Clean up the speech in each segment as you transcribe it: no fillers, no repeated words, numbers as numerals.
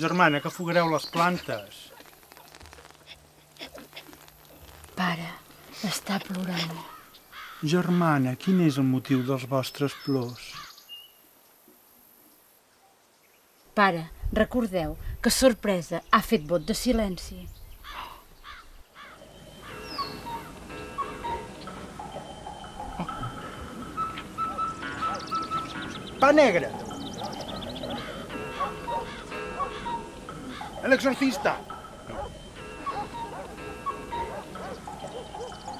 Germana, que foguereu les plantes. Pare, està plorant. Germana, quin és el motiu dels vostres plors? Pare, recordeu que sorpresa ha fet vot de silenci. Pa negre. El exorcista.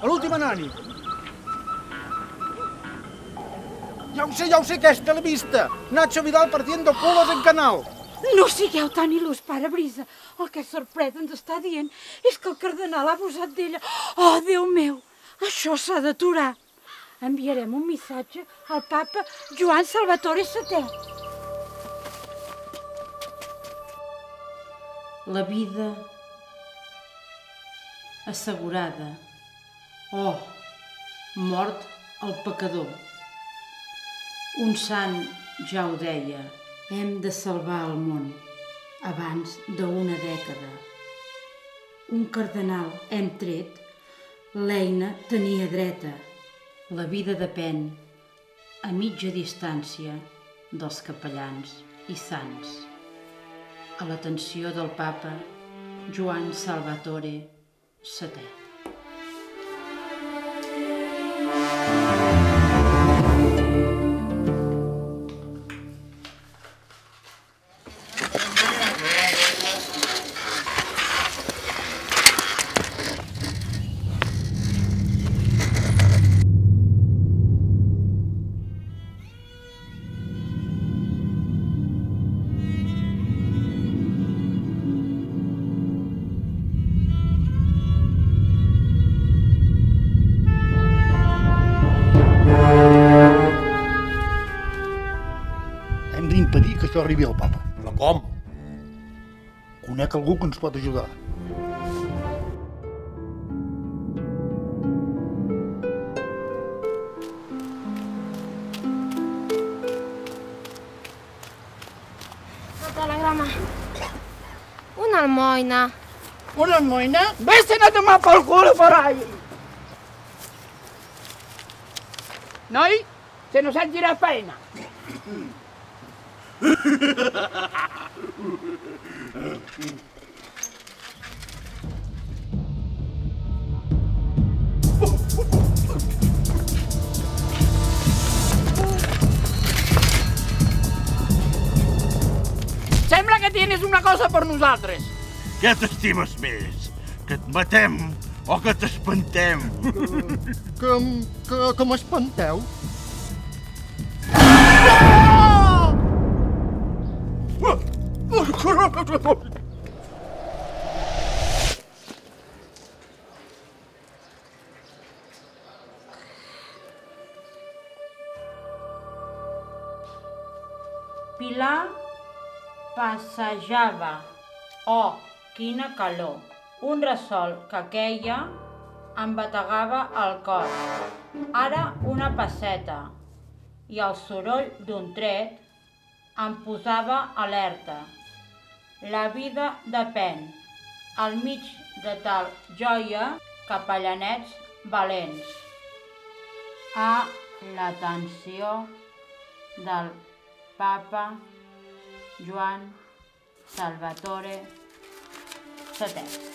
L'últim anònim. Ja ho sé, aquesta l'he vista. Nacho Vidal partiendo culos en canal. No sigueu tan il·lus, pare Brisa. El que sorprès ens està dient és que el cardenal ha abusat d'ella. Oh, Déu meu, això s'ha d'aturar. Enviarem un missatge al papa Joan Salvatore II. La vida assegurada. Oh, mort el pecador. Un sant ja ho deia, hem de salvar el món abans d'una dècada. Un cardenal hem tret, l'eina tenia dreta. La vida depèn, a mitja distància, dels capellans i sants. A l'atenció del papa Joan Salvatore II. Impedir que això arribi al papa. Però com? Conec algú que ens pot ajudar. El telegrama. Una almoina. Una almoina? Vés-te'n a tomar pel cul, forai! Noi, se nos ha girat faena. Sembla que tienes una cosa per nosaltres. Què t'estimes més? Que et matem o que t'espantem? Que m'espanteu? Pilar passejava. Oh, quina calor! Un ressol que queia em bategava el cor. Ara una passeta i el soroll d'un tret em posava alerta. La vida depèn, al mig de tal joia, capellanets valents. A l'atenció del Papa Joan Salvatore VII.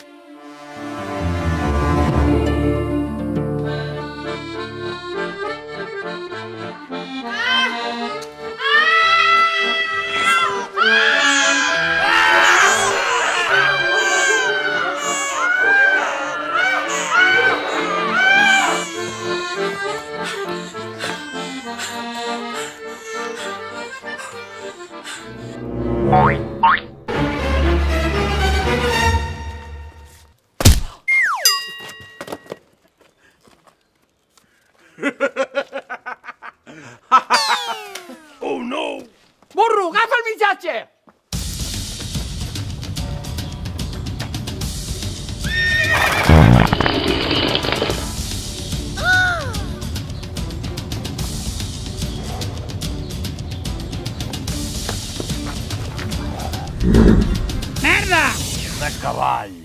Oh, no! Burro, agafa el missatge! Merda! De cavall.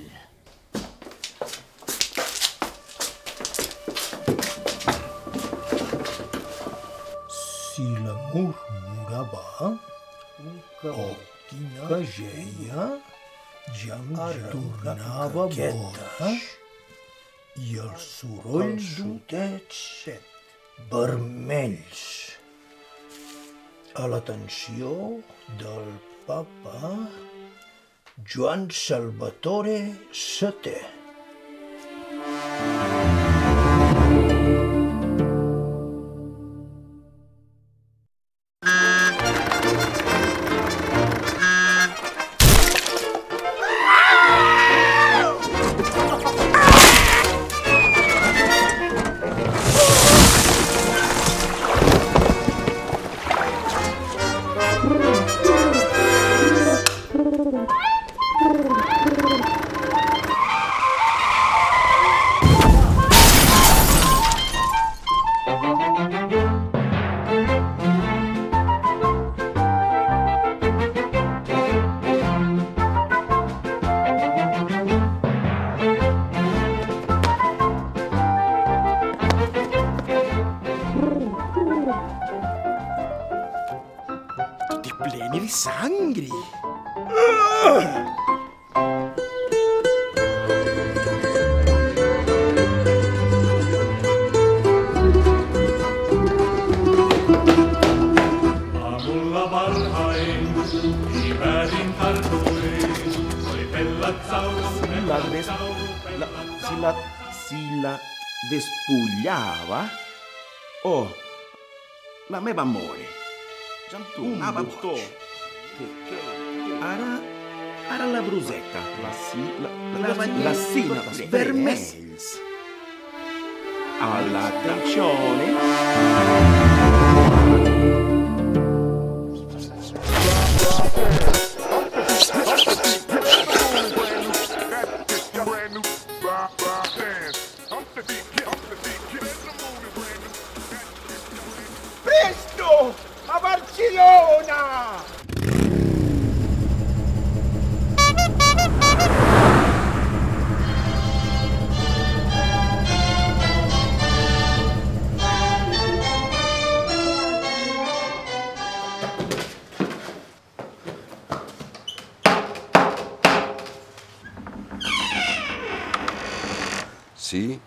Si la murmurava o que geia, ja em tornava boja i els sorolls d'otets vermells. A l'atenció del papa Joan Salvatore VII. Pleni di sangri. Aamulla varhain, ivärin tartuin, oli pellat Si la despullava, oh, la meva amore. Tornava boig. Ara la bruseta, la sina vermells. All'attenzione. Presto! A Barcellona! Sì?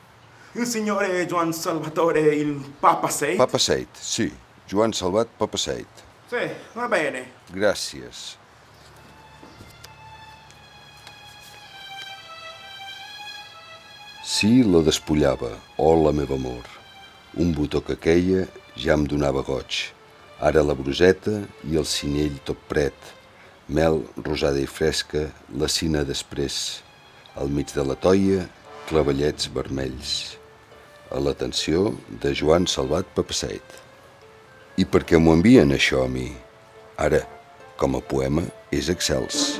Il signore Joan Salvatore, il Papa VI? Papa VII, sì. Joan Salvat, Papa VII. Sì, va bene. Gràcies. Sí, la despullava, oh, la meva amor. Un botó que queia ja em donava goig. Ara la bruseta i el cinell tot pret. Mel rosada i fresca, la cina després. Al mig de la toia, clavellets vermells. A l'atenció de Joan Salvat, Papa VII. I per què m'ho envien, això, a mi? Ara, Com a poema és excels.